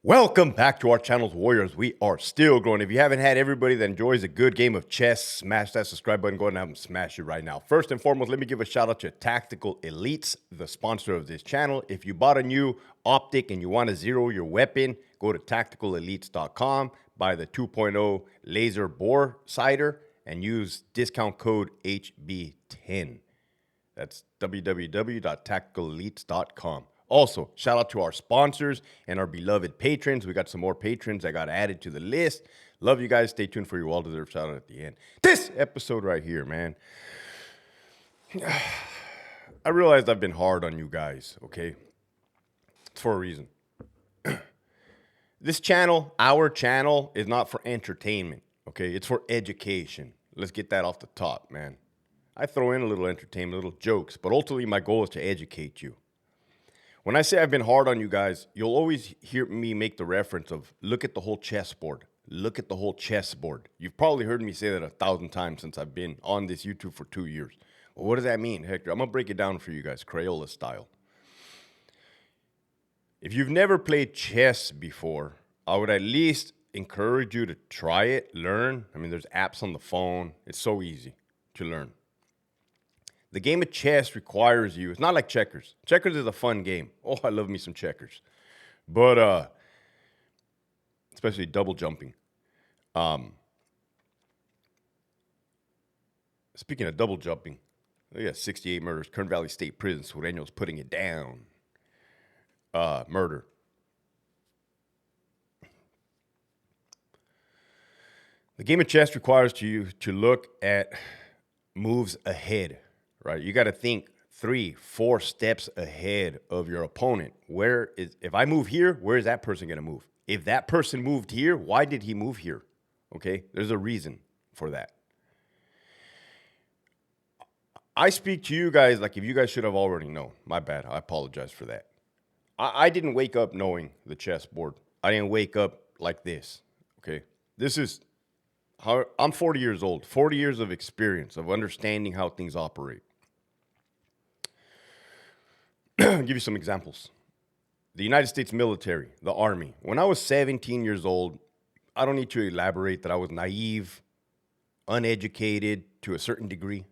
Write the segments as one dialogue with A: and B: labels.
A: Welcome back to our channel's Warriors. We are still growing. If you haven't had everybody that enjoys a good game of chess, smash that subscribe button. Go ahead and have them smash it right now. First and foremost, let me give a shout out to Tactical Elites, the sponsor of this channel. If you bought a new optic and you want to zero your weapon, go to tacticalelites.com, buy the 2.0 laser bore sighter, and use discount code HB10. That's www.tacticalelites.com. Also, shout out to our sponsors and our beloved patrons. We got some more patrons that got added to the list. Love you guys. Stay tuned for your well-deserved shout out at the end. This episode right here, man. I realized I've been hard on you guys, okay? It's for a reason. This channel, our channel, is not for entertainment, okay? It's for education. Let's get that off the top, man. I throw in a little entertainment, little jokes, but ultimately my goal is to educate you. When I say I've been hard on you guys, you'll always hear me make the reference of look at the whole chessboard. Look at the whole chessboard. You've probably heard me say that 1,000 times since I've been on this YouTube for 2 years. Well, what does that mean, Hector? I'm going to break it down for you guys, Crayola style. If you've never played chess before, I would at least encourage you to try it, learn. I mean, there's apps on the phone. It's so easy to learn. The game of chess requires you, it's not like checkers. Checkers is a fun game. Oh, I love me some checkers. But, especially double jumping. Speaking of double jumping, look at 68 murders, Kern Valley State Prison, Sureños putting it down. Murder. The game of chess requires you to look at moves ahead. Right, you got to think 3-4 steps ahead of your opponent. If I move here, where is that person going to move? If that person moved here, why did he move here? Okay, there's a reason for that. I speak to you guys like if you guys should have already known. My bad, I apologize for that. I didn't wake up knowing the chessboard. I didn't wake up like this, okay? This is how I'm 40 years old, 40 years of experience of understanding how things operate. I'll give you some examples. The United States military, the Army. When I was 17 years old, I don't need to elaborate that I was naive, uneducated to a certain degree,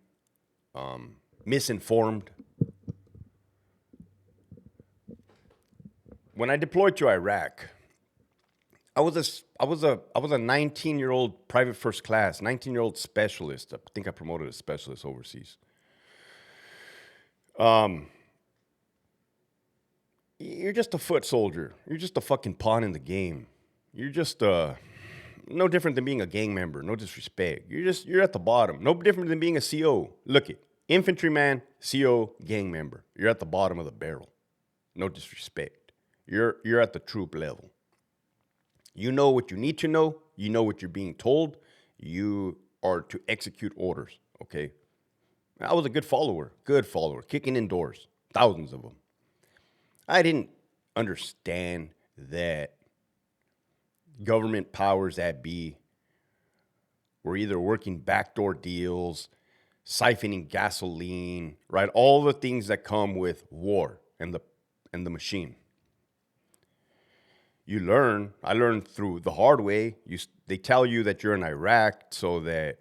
A: misinformed. When I deployed to Iraq, I was a 19-year-old private first class, 19-year-old specialist. I think I promoted a specialist overseas. You're just a foot soldier. You're just a fucking pawn in the game. You're just no different than being a gang member. No disrespect. You're at the bottom. No different than being a CO. Look it, infantryman, CO, gang member. You're at the bottom of the barrel. No disrespect. You're at the troop level. You know what you need to know. You know what you're being told. You are to execute orders. Okay. I was a good follower, kicking in doors, thousands of them. I didn't understand that government powers that be were either working backdoor deals, siphoning gasoline, right? All the things that come with war and the machine. I learned through the hard way. They tell you that you're in Iraq so that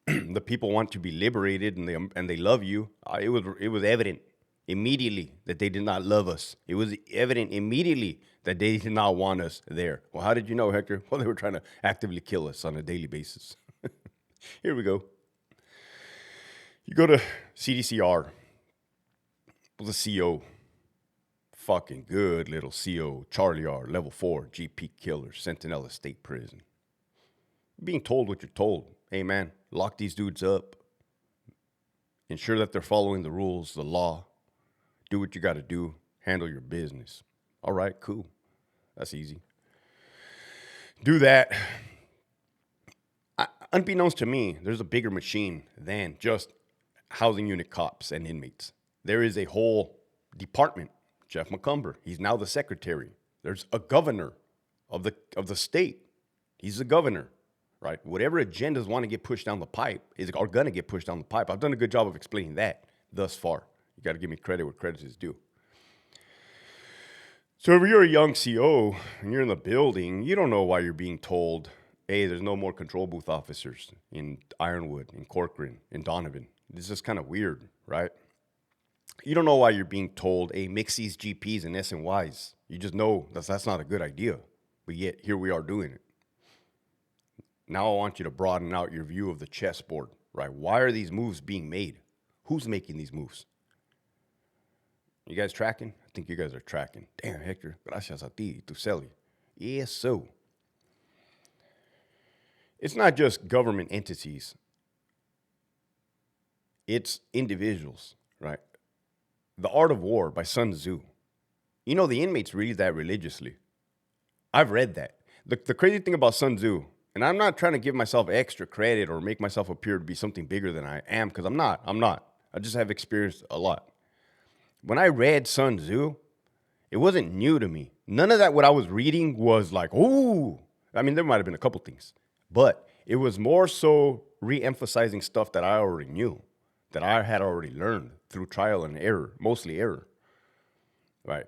A: the people want to be liberated and they love you. It was evident immediately that they did not love us. It was evident immediately that they did not want us there. Well, how did you know, Hector? Well, they were trying to actively kill us on a daily basis. Here we go. You go to CDCR. It was a CO. Fucking good little CO. Charlie R, level 4, GP killer, Sentinella State Prison. Being told what you're told. Hey, man, lock these dudes up. Ensure that they're following the rules, the law. Do what you got to do. Handle your business. All right, cool. That's easy. Do that. Unbeknownst to me, there's a bigger machine than just housing unit cops and inmates. There is a whole department. Jeff McCumber, he's now the secretary. There's a governor of the state. He's the governor, right? Whatever agendas want to get pushed down the pipe are going to get pushed down the pipe. I've done a good job of explaining that thus far. You got to give me credit where credit is due. So if you're a young CO and you're in the building, you don't know why you're being told, hey, there's no more control booth officers in Ironwood, in Corcoran, in Donovan. This is kind of weird, right? You don't know why you're being told, hey, mix these GPs and SNYs. You just know that's not a good idea. But yet, here we are doing it. Now I want you to broaden out your view of the chessboard, right? Why are these moves being made? Who's making these moves? You guys tracking? I think you guys are tracking. Damn, Hector. Gracias a ti, tu celi. Yes, so. It's not just government entities. It's individuals, right? The Art of War by Sun Tzu. You know, the inmates read that religiously. I've read that. The crazy thing about Sun Tzu, and I'm not trying to give myself extra credit or make myself appear to be something bigger than I am, because I'm not. I just have experienced a lot. When I read Sun Tzu, it wasn't new to me. None of that what I was reading was like, ooh. I mean, there might have been a couple things, but it was more so re-emphasizing stuff that I already knew, that I had already learned through trial and error, mostly error, right?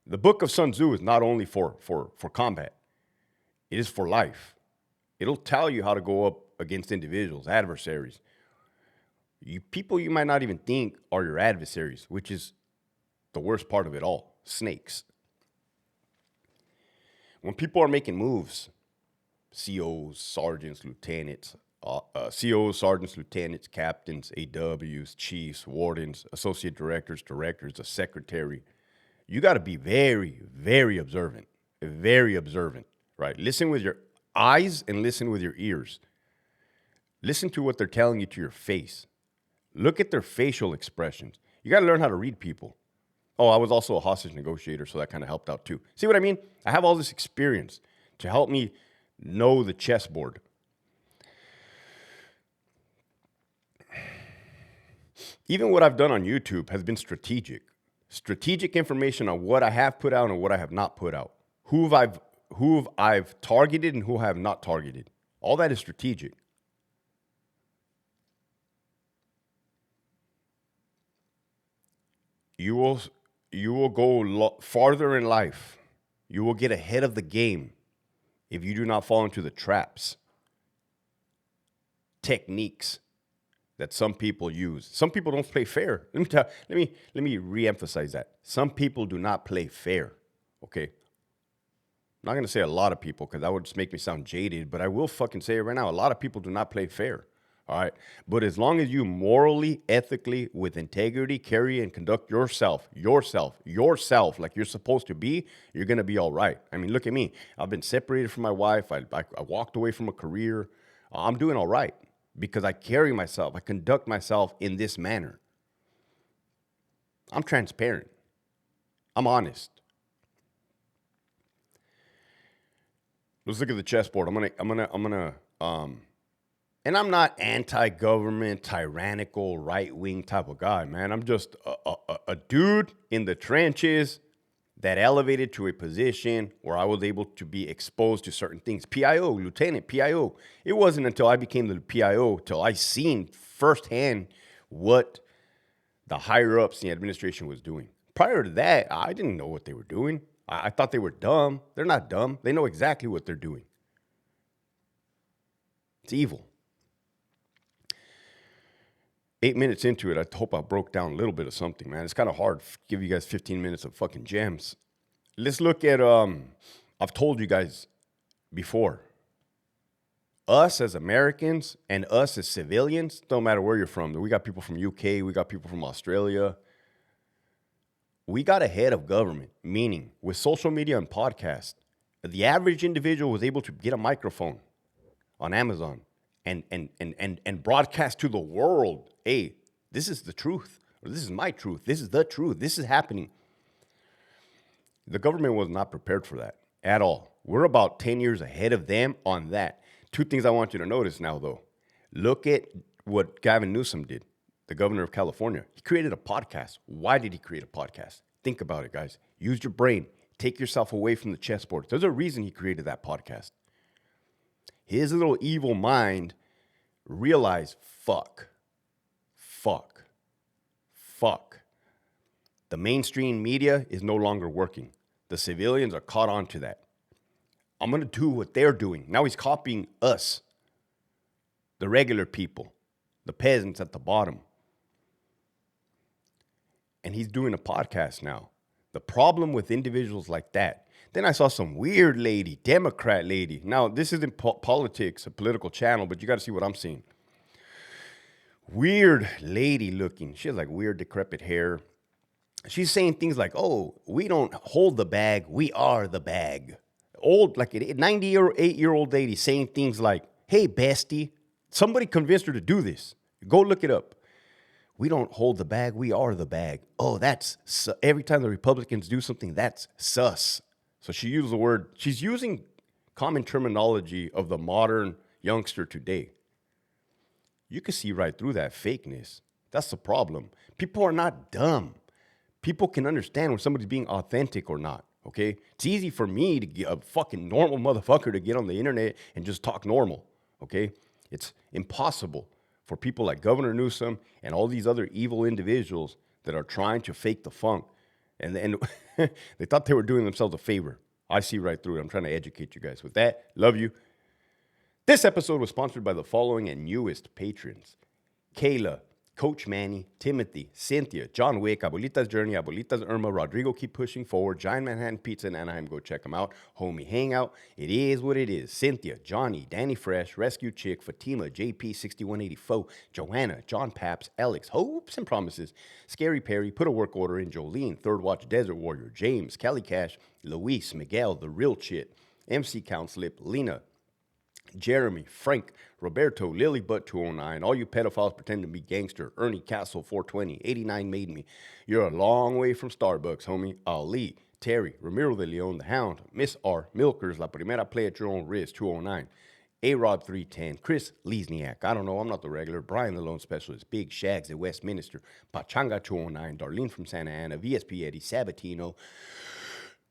A: The book of Sun Tzu is not only for combat. It is for life. It'll tell you how to go up against individuals, adversaries. People you might not even think are your adversaries, which is the worst part of it all, snakes. When people are making moves, COs, sergeants, lieutenants, captains, AWs, chiefs, wardens, associate directors, a secretary, you got to be very, very observant, right? Listen with your eyes and listen with your ears. Listen to what they're telling you to your face. Look at their facial expressions. You got to learn how to read people. Oh, I was also a hostage negotiator, so that kind of helped out too. See what I mean? I have all this experience to help me know the chessboard. Even what I've done on YouTube has been strategic. Strategic information on what I have put out and what I have not put out. Who I've targeted and who I have not targeted. All that is strategic. You will go farther in life. You will get ahead of the game if you do not fall into the traps, techniques that some people use. Some people don't play fair. Let me reemphasize that. Some people do not play fair. Okay. I'm not going to say a lot of people because that would just make me sound jaded, but I will fucking say it right now. A lot of people do not play fair. All right. But as long as you morally, ethically, with integrity, carry and conduct yourself like you're supposed to be, you're going to be all right. I mean, look at me. I've been separated from my wife. I walked away from a career. I'm doing all right because I carry myself. I conduct myself in this manner. I'm transparent. I'm honest. Let's look at the chessboard. And I'm not anti-government, tyrannical, right-wing type of guy, man. I'm just a dude in the trenches that elevated to a position where I was able to be exposed to certain things. PIO, lieutenant, PIO. It wasn't until I became the PIO till I seen firsthand what the higher-ups in the administration was doing. Prior to that, I didn't know what they were doing. I thought they were dumb. They're not dumb. They know exactly what they're doing. It's evil. 8 minutes into it, I hope I broke down a little bit of something, man. It's kind of hard to give you guys 15 minutes of fucking gems. Let's look at, I've told you guys before, us as Americans and us as civilians, don't matter where you're from. We got people from UK, we got people from Australia. We got ahead of government, meaning with social media and podcasts, the average individual was able to get a microphone on Amazon and broadcast to the world, hey, this is the truth, or this is my truth, this is the truth, this is happening. The government was not prepared for that at all. We're about 10 years ahead of them on that. Two things I want you to notice now, though. Look at what Gavin Newsom did, the governor of California. He created a podcast. Why did he create a podcast? Think about it, guys. Use your brain. Take yourself away from the chessboard. There's a reason he created that podcast. His little evil mind realized, fuck. The mainstream media is no longer working. The civilians are caught on to that. I'm going to do what they're doing. Now he's copying us, the regular people, the peasants at the bottom. And he's doing a podcast now. The problem with individuals like that. Then I saw some weird lady, Democrat lady. Now, this isn't politics, a political channel, but you got to see what I'm seeing. Weird lady looking. She has like weird decrepit hair. She's saying things like, oh, we don't hold the bag, we are the bag. Old, like a 98-year-old lady saying things like, hey, bestie. Somebody convinced her to do this. Go look it up. We don't hold the bag, we are the bag. Oh, that's, every time the Republicans do something, that's sus. So she used the word, she's using common terminology of the modern youngster today. You can see right through that fakeness. That's the problem. People are not dumb. People can understand when somebody's being authentic or not, okay? It's easy for me to get a fucking normal motherfucker to get on the internet and just talk normal, okay? It's impossible for people like Governor Newsom and all these other evil individuals that are trying to fake the funk. And they thought they were doing themselves a favor. I see right through it. I'm trying to educate you guys. With that, love you. This episode was sponsored by the following and newest patrons: Kayla, Coach Manny, Timothy, Cynthia, John Wick, Abuelita's Journey, Abuelita's Irma, Rodrigo Keep Pushing Forward, Giant Manhattan Pizza in Anaheim. Go check them out. Homie Hangout. It is what it is. Cynthia, Johnny, Danny Fresh, Rescue Chick, Fatima, JP6184, Joanna, John Paps, Alex, Hopes and Promises, Scary Perry, Put a Work Order in, Jolene, Third Watch Desert Warrior, James, Cali Cash, Luis, Miguel, The Real Chit, MC Count Slip, Lena, Jeremy, Frank, Roberto, Lily Butt 209, all you pedophiles pretending to be gangster, Ernie Castle 420, 89 made me. You're a long way from Starbucks, homie. Ali, Terry, Ramiro de Leon, The Hound, Miss R, Milkers, La Primera Play at Your Own Risk 209, A-Rod 310, Chris Lesniak, I don't know, I'm not the regular, Brian the Lone Specialist, Big Shags at Westminster, Pachanga 209, Darlene from Santa Ana, VSP Eddie, Sabatino,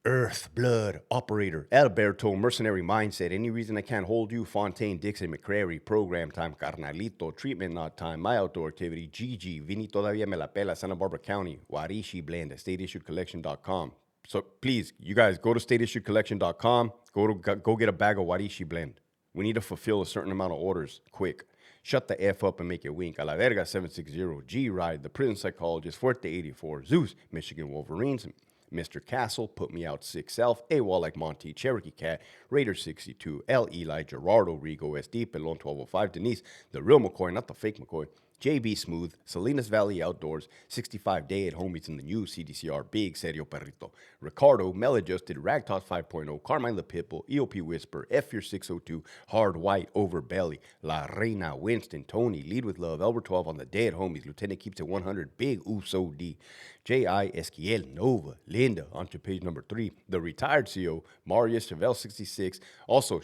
A: Earth, Blood, Operator, Alberto, Mercenary Mindset, Any Reason I Can't Hold You, Fontaine, Dixon, McCrary, Program Time, Carnalito, Treatment Not Time, My Outdoor Activity, Gigi, Vini Todavía Me La Pela, Santa Barbara County, Warishi Blend, StateIssuedCollection.com. So please, you guys, go to StateIssuedCollection.com, go get a bag of Warishi Blend. We need to fulfill a certain amount of orders quick. Shut the F up and make it wink. A la Verga 760, G-Ride, The Prison Psychologist, Fuerte 84, Zeus, Michigan Wolverines, Mr. Castle, Put Me Out Sick Self, AWOL Like Monty, Cherokee Cat, Raider 62, L. Eli, Gerardo, Rigo, SD, Pelon 1205, Denise, The Real McCoy, not the fake McCoy, JB Smooth, Salinas Valley Outdoors, 65 Day at Homies in the new CDCR, Big Serio Perrito, Ricardo, Maladjusted, Ragtoss 5.0, Carmine the Pitbull, EOP Whisper, F Your 602, Hard White, Over Belly, La Reina, Winston, Tony, Lead with Love, Elber 12 on the Day at Homies, Lieutenant Keeps It 100, Big Uso D, J.I. Esquiel, Nova, Linda, onto page number 3, The Retired CO, Marius, Chevelle 66. Also,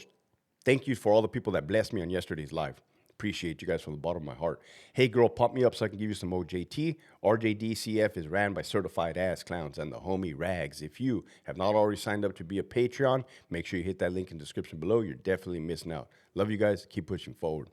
A: thank you for all the people that blessed me on yesterday's live. Appreciate you guys from the bottom of my heart. Hey, girl, pump me up so I can give you some OJT. RJDCF is ran by certified ass clowns and the homie Rags. If you have not already signed up to be a Patreon, make sure you hit that link in the description below. You're definitely missing out. Love you guys. Keep pushing forward.